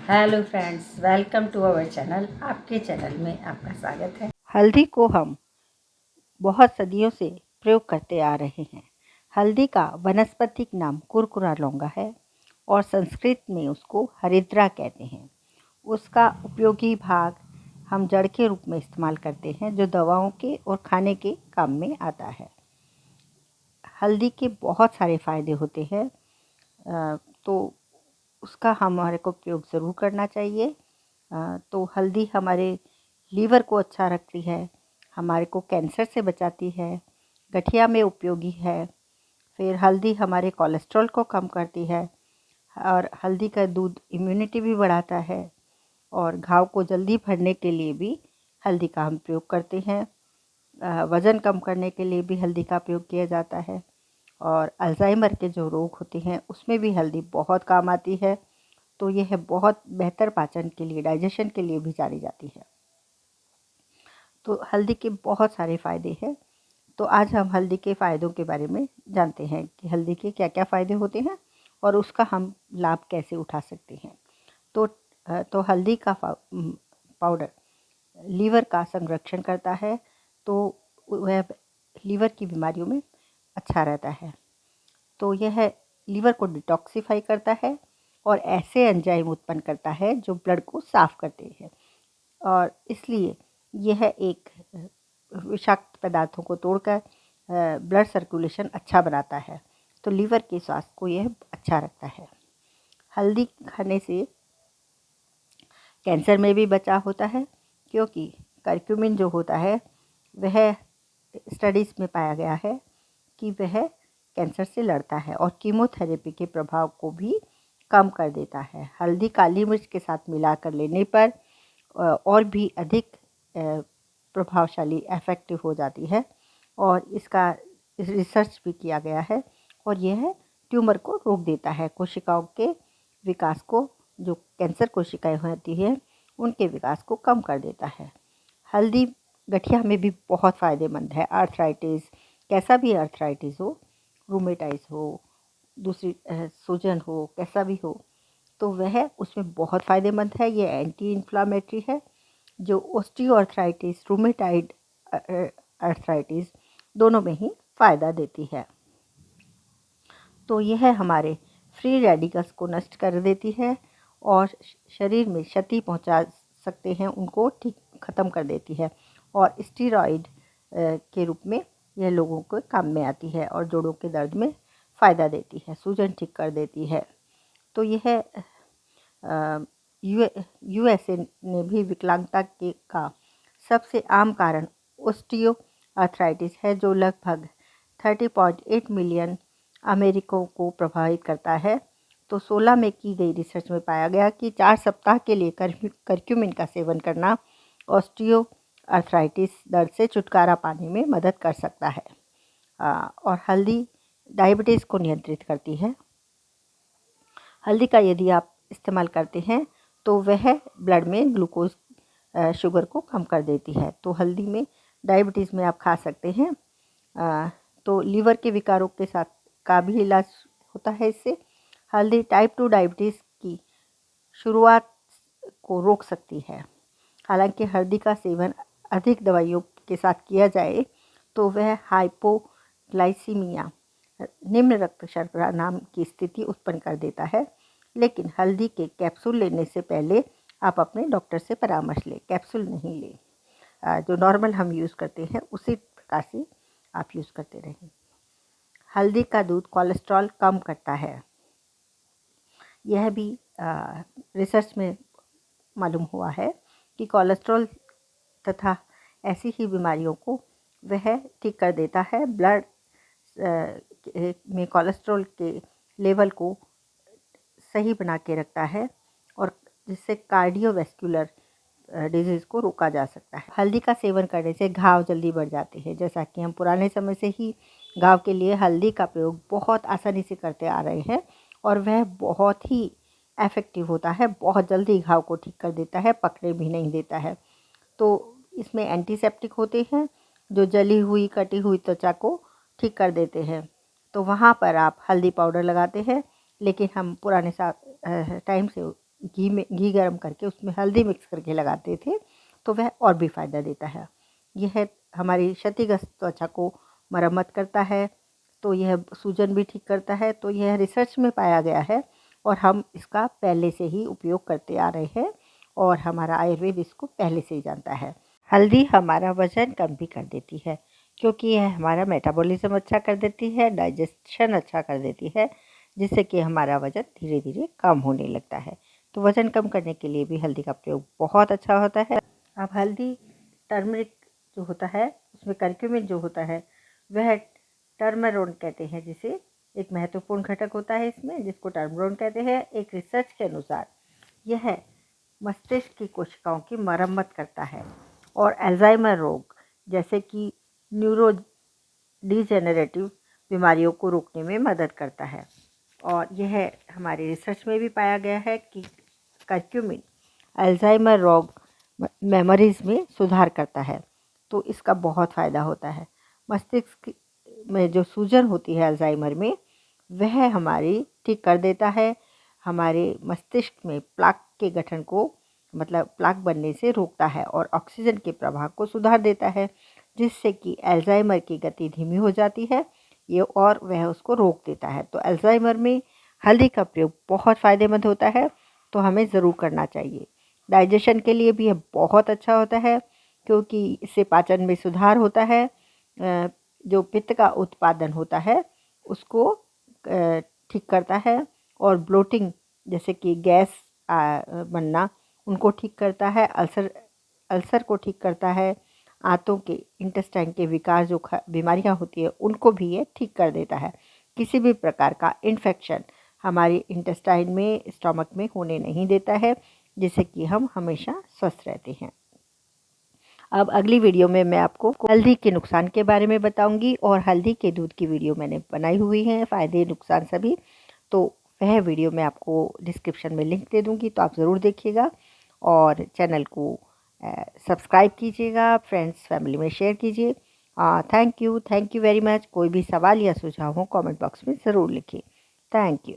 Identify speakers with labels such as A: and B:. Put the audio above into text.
A: Hello friends, welcome to our channel. आपके channel में आपका स्वागत है। हल्दी को हम बहुत सदियों से प्रयोग करते आ रहे हैं। हल्दी का वानस्पतिक नाम कुरकुरा लौंगा है और संस्कृत में उसको हरिद्रा कहते हैं। उसका उपयोगी भाग हम जड़ के रूप में इस्तेमाल करते हैं, जो दवाओं के और खाने के काम में आता है। हल्दी के बहुत सारे फ़ायदे होते हैं, तो उसका हमारे को प्रयोग ज़रूर करना चाहिए। तो हल्दी हमारे लीवर को अच्छा रखती है, हमारे को कैंसर से बचाती है, गठिया में उपयोगी है। फिर हल्दी हमारे कोलेस्ट्रॉल को कम करती है और हल्दी का दूध इम्यूनिटी भी बढ़ाता है और घाव को जल्दी भरने के लिए भी हल्दी का हम प्रयोग करते हैं। वज़न कम करने के लिए भी हल्दी का प्रयोग किया जाता है और अल्जाइमर के जो रोग होते हैं उसमें भी हल्दी बहुत काम आती है। तो यह बहुत बेहतर पाचन के लिए, डाइजेशन के लिए भी जानी जाती है। तो हल्दी के बहुत सारे फ़ायदे हैं। तो आज हम हल्दी के फ़ायदों के बारे में जानते हैं कि हल्दी के क्या क्या फ़ायदे होते हैं और उसका हम लाभ कैसे उठा सकते हैं। तो हल्दी का पाउडर लीवर का संरक्षण करता है, तो वह लीवर की बीमारियों में अच्छा रहता है। तो यह लीवर को डिटॉक्सिफाई करता है और ऐसे एंजाइम उत्पन्न करता है जो ब्लड को साफ़ करते हैं और इसलिए यह एक विषाक्त पदार्थों को तोड़कर ब्लड सर्कुलेशन अच्छा बनाता है। तो लीवर के स्वास्थ्य को यह अच्छा रखता है। हल्दी खाने से कैंसर में भी बचाव होता है, क्योंकि करक्यूमिन जो होता है वह स्टडीज़ में पाया गया है कि वह कैंसर से लड़ता है और कीमोथेरेपी के प्रभाव को भी कम कर देता है। हल्दी काली मिर्च के साथ मिलाकर लेने पर और भी अधिक प्रभावशाली इफ़ेक्टिव हो जाती है और इसका रिसर्च भी किया गया है और यह ट्यूमर को रोक देता है। कोशिकाओं के विकास को, जो कैंसर कोशिकाएं होती हैं उनके विकास को कम कर देता है। हल्दी गठिया में भी बहुत फ़ायदेमंद है। आर्थराइटिस, कैसा भी आर्थराइटिस हो, रूमेटाइटिस हो, दूसरी सूजन हो, कैसा भी हो, तो वह उसमें बहुत फ़ायदेमंद है। ये एंटी इन्फ्लामेटरी है, जो ओस्टियोआर्थराइटिस, रूमेटाइड आर्थराइटिस दोनों में ही फ़ायदा देती है। तो यह हमारे फ्री रेडिकल्स को नष्ट कर देती है और शरीर में क्षति पहुंचा सकते हैं उनको ठीक ख़त्म कर देती है और स्टीरॉइड के रूप में यह लोगों के काम में आती है और जोड़ों के दर्द में फ़ायदा देती है, सूजन ठीक कर देती है। तो यह यूएसए ने भी विकलांगता के का सबसे आम कारण ओस्टियो आर्थराइटिस है, जो लगभग 30.8 मिलियन अमेरिकों को प्रभावित करता है। तो 16 में की गई रिसर्च में पाया गया कि 4 सप्ताह के लिए करक्यूमिन का सेवन करना ऑस्टियो आर्थराइटिस दर्द से छुटकारा पाने में मदद कर सकता है। और हल्दी डायबिटीज़ को नियंत्रित करती है। हल्दी का यदि आप इस्तेमाल करते हैं तो वह ब्लड में ग्लूकोज शुगर को कम कर देती है। तो हल्दी में डायबिटीज़ में आप खा सकते हैं। तो लीवर के विकारों के साथ का भी इलाज होता है इससे। हल्दी टाइप 2 डायबिटीज़ की शुरुआत को रोक सकती है। हालांकि हल्दी का सेवन अधिक दवाइयों के साथ किया जाए तो वह हाइपोग्लाइसीमिया, निम्न रक्त शर्करा नाम की स्थिति उत्पन्न कर देता है। लेकिन हल्दी के कैप्सूल लेने से पहले आप अपने डॉक्टर से परामर्श लें, कैप्सूल नहीं लें। जो नॉर्मल हम यूज़ करते हैं उसी प्रकार से आप यूज़ करते रहें। हल्दी का दूध कोलेस्ट्रॉल कम करता है, यह भी रिसर्च में मालूम हुआ है कि कोलेस्ट्रॉल तथा ऐसी ही बीमारियों को वह ठीक कर देता है। ब्लड में कोलेस्ट्रॉल के लेवल को सही बना के रखता है और जिससे कार्डियोवैस्कुलर डिजीज़ को रोका जा सकता है। हल्दी का सेवन करने से घाव जल्दी बढ़ जाते हैं। जैसा कि हम पुराने समय से ही घाव के लिए हल्दी का प्रयोग बहुत आसानी से करते आ रहे हैं और वह बहुत ही इफ़ेक्टिव होता है, बहुत जल्दी घाव को ठीक कर देता है, पकड़े भी नहीं देता है। तो इसमें एंटीसेप्टिक होते हैं जो जली हुई, कटी हुई त्वचा को ठीक कर देते हैं। तो वहाँ पर आप हल्दी पाउडर लगाते हैं, लेकिन हम पुराने टाइम से घी गर्म करके उसमें हल्दी मिक्स करके लगाते थे, तो वह और भी फ़ायदा देता है। यह हमारी क्षतिग्रस्त त्वचा को मरम्मत करता है, तो यह सूजन भी ठीक करता है। तो यह रिसर्च में पाया गया है और हम इसका पहले से ही उपयोग करते आ रहे हैं और हमारा आयुर्वेद इसको पहले से ही जानता है। हल्दी हमारा वज़न कम भी कर देती है, क्योंकि यह हमारा मेटाबॉलिज़्म अच्छा कर देती है, डाइजेशन अच्छा कर देती है, जिससे कि हमारा वज़न धीरे धीरे कम होने लगता है। तो वज़न कम करने के लिए भी हल्दी का प्रयोग बहुत अच्छा होता है। अब हल्दी, टर्मरिक जो होता है उसमें करक्यूमिन जो होता है वह टर्मरोन कहते हैं, जिसे एक महत्वपूर्ण घटक होता है इसमें, जिसको टर्मरोन कहते हैं। एक रिसर्च के अनुसार यह मस्तिष्क की कोशिकाओं की मरम्मत करता है और अल्जाइमर रोग जैसे कि न्यूरो डिजेनरेटिव बीमारियों को रोकने में मदद करता है। और यह हमारे रिसर्च में भी पाया गया है कि करक्यूमिन अल्जाइमर रोग मेमोरीज में सुधार करता है, तो इसका बहुत फ़ायदा होता है। मस्तिष्क में जो सूजन होती है अल्जाइमर में, वह हमारी ठीक कर देता है। हमारे मस्तिष्क में प्लाक के गठन को, मतलब प्लाक बनने से रोकता है और ऑक्सीजन के प्रवाह को सुधार देता है, जिससे कि अल्जाइमर की गति धीमी हो जाती है ये, और वह उसको रोक देता है। तो अल्जाइमर में हल्दी का प्रयोग बहुत फ़ायदेमंद होता है, तो हमें ज़रूर करना चाहिए। डाइजेशन के लिए भी यह बहुत अच्छा होता है, क्योंकि इससे पाचन में सुधार होता है। जो पित्त का उत्पादन होता है उसको ठीक करता है, और ब्लोटिंग जैसे कि गैस बनना उनको ठीक करता है। अल्सर को ठीक करता है। आंतों के इंटेस्टाइन के विकार जो बीमारियां होती है उनको भी ये ठीक कर देता है। किसी भी प्रकार का इन्फेक्शन हमारी इंटेस्टाइन में, स्टमक में होने नहीं देता है, जिससे कि हम हमेशा स्वस्थ रहते हैं। अब अगली वीडियो में मैं आपको हल्दी के नुकसान के बारे में बताऊंगी, और हल्दी के दूध की वीडियो मैंने बनाई हुई है, फ़ायदे नुकसान सभी। तो वह वीडियो मैं आपको डिस्क्रिप्शन में लिंक दे दूंगी, तो आप ज़रूर देखिएगा और चैनल को सब्सक्राइब कीजिएगा, फ्रेंड्स फैमिली में शेयर कीजिए। Thank you very much. कोई भी सवाल या सुझाव हो कमेंट बॉक्स में ज़रूर लिखिए। Thank you.